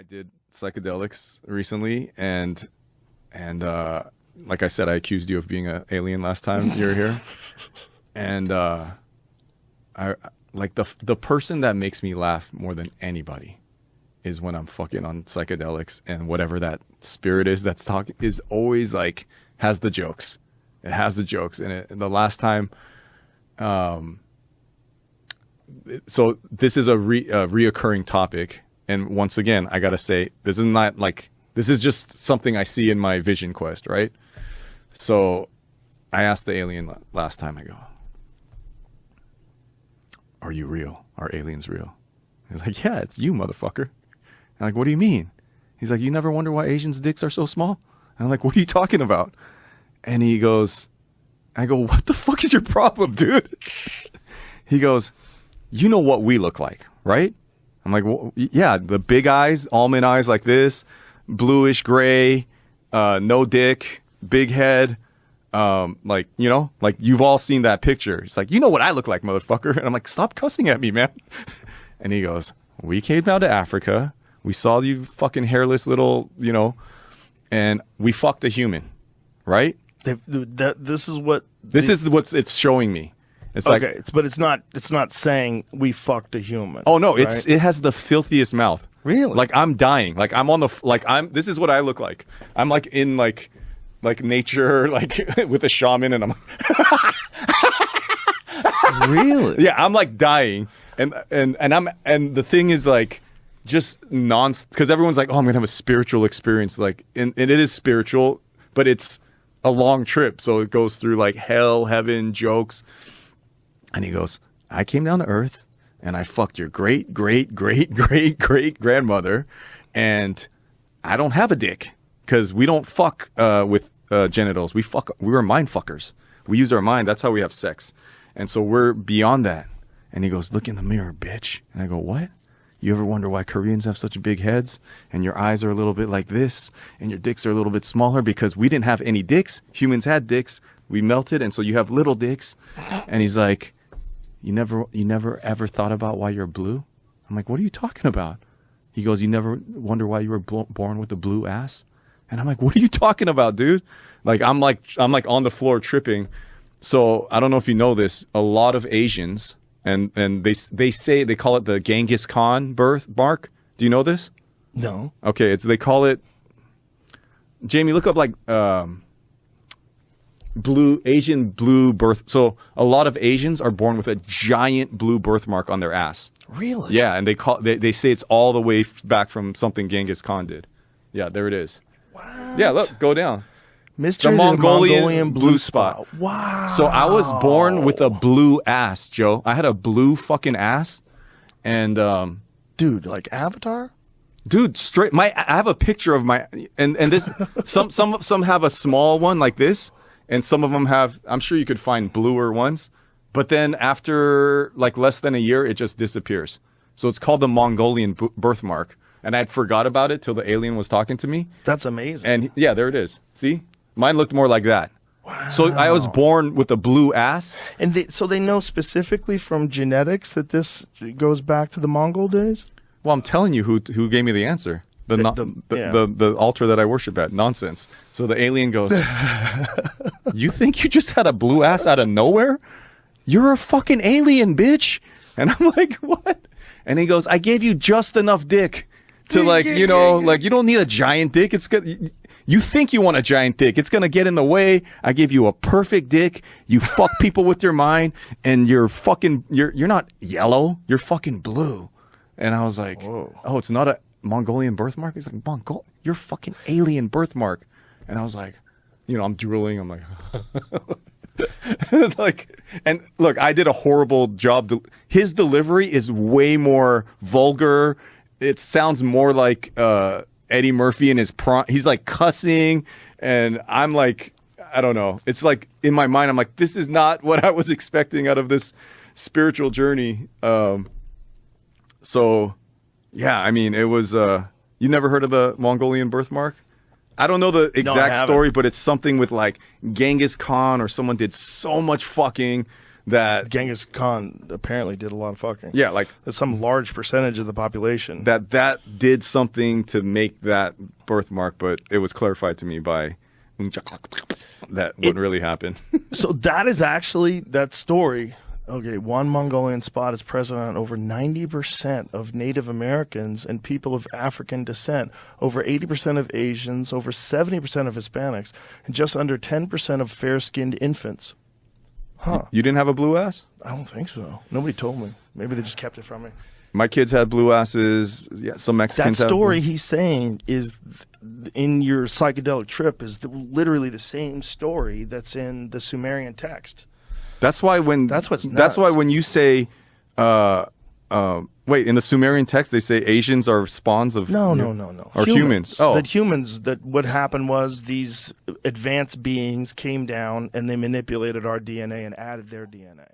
I did psychedelics recently, and like I said, I accused you of being an alien last time you were here, and I like the person that makes me laugh more than anybody is when I'm fucking on psychedelics, and whatever that spirit is that's talking is always like has the jokes. It has the jokes, and the last time. So this is a reoccurring topic. And once again, I got to say, this is not like, this is just something I see in my vision quest, right? So I asked the alien last time, I go, are you real? Are aliens real? He's like, yeah, it's you, motherfucker. I'm like, what do you mean? He's like, you never wonder why Asians' dicks are so small? And I'm like, what are you talking about? And he goes, I go, what the fuck is your problem, dude? He goes, you know what we look like, right? I'm like, well, yeah, the big eyes, almond eyes like this, bluish gray, no dick, big head, like, you know, like you've all seen that picture. He's like, you know what I look like, motherfucker. And I'm like, stop cussing at me, man. And he goes, we came down to Africa. We saw you fucking hairless little, you know, and we fucked a human, right? This is what it's showing me. It's okay, like, but it's not saying we fucked a human. Oh no, right? it has the filthiest mouth. Really? Like I'm dying. Like I'm on this is what I look like. I'm like in like nature, like with a shaman, and I'm really? Yeah, I'm like dying. And the thing is like just because everyone's like, oh, I'm gonna have a spiritual experience, like and it is spiritual, but it's a long trip. So it goes through like hell, heaven, jokes. And he goes, I came down to Earth and I fucked your great, great, great, great, great grandmother. And I don't have a dick because we don't fuck with genitals. We were mind fuckers. We use our mind. That's how we have sex. And so we're beyond that. And he goes, look in the mirror, bitch. And I go, what? You ever wonder why Koreans have such big heads and your eyes are a little bit like this and your dicks are a little bit smaller? Because we didn't have any dicks. Humans had dicks. We melted. And so you have little dicks. And he's like, you never ever thought about why you're blue? I'm like, what are you talking about? He goes, you never wonder why you were born with a blue ass? And I'm like, what are you talking about, dude? Like, I'm like on the floor tripping. So I don't know if you know this. A lot of Asians, and they call it the Genghis Khan birthmark. Do you know this? No. Okay, they call it. Jamie, look up like Asian blue birth. So a lot of Asians are born with a giant blue birthmark on their ass. Really? Yeah, and they say it's all the way back from something Genghis Khan did. Yeah, there it is. What? Yeah, look, go down. Mystery the Mongolian blue spot. spot. Wow. So I was born with a blue ass, Joe. I had a blue fucking ass, and dude, like Avatar. Dude, straight. I have a picture of my and this. some have a small one like this, and some of them have. I'm sure you could find bluer ones, but then after like less than a year, it just disappears. So it's called the Mongolian birthmark, and I'd forgot about it till the alien was talking to me. That's amazing. And yeah, there it is. See, mine looked more like that. Wow. So I was born with a blue ass. And so they know specifically from genetics that this goes back to the Mongol days. Well, I'm telling you who gave me the answer. The altar that I worship at. Nonsense. So the alien goes, you think you just had a blue ass out of nowhere? You're a fucking alien, bitch. And I'm like, what? And he goes, I gave you just enough dick to like, you know, like you don't need a giant dick. It's good. You think you want a giant dick. It's going to get in the way. I give you a perfect dick. You fuck people with your mind and you're not yellow. You're fucking blue. And I was like, whoa. Oh, it's not a Mongolian birthmark? He's like, you're fucking alien birthmark. And I was like, you know, I'm drooling. I'm like, and look, I did a horrible job. His delivery is way more vulgar. It sounds more like Eddie Murphy in his prime. He's like cussing. And I'm like, I don't know. It's like in my mind, I'm like, this is not what I was expecting out of this spiritual journey. So, yeah, I mean, it was, you never heard of the Mongolian birthmark? I don't know the exact story, but it's something with like Genghis Khan or someone did so much fucking that Genghis Khan apparently did a lot of fucking. yeah, like There's some large percentage of the population. that did something to make that birthmark, but it was clarified to me by that wouldn't really happen. So that is actually that story. Okay, one Mongolian spot is present on over 90% of Native Americans and people of African descent, over 80% of Asians, over 70% of Hispanics, and just under 10% of fair-skinned infants. Huh. You didn't have a blue ass? I don't think so. Nobody told me. Maybe they just kept it from me. My kids had blue asses. Yeah, some That Mexicans have story blue. he's saying is in your psychedelic trip is literally the same story that's in the Sumerian text. That's why when That's what's that's why nuts. when you say wait, in the Sumerian text they say Asians are spawns of No. or humans. Oh. That what happened was these advanced beings came down and they manipulated our DNA and added their DNA.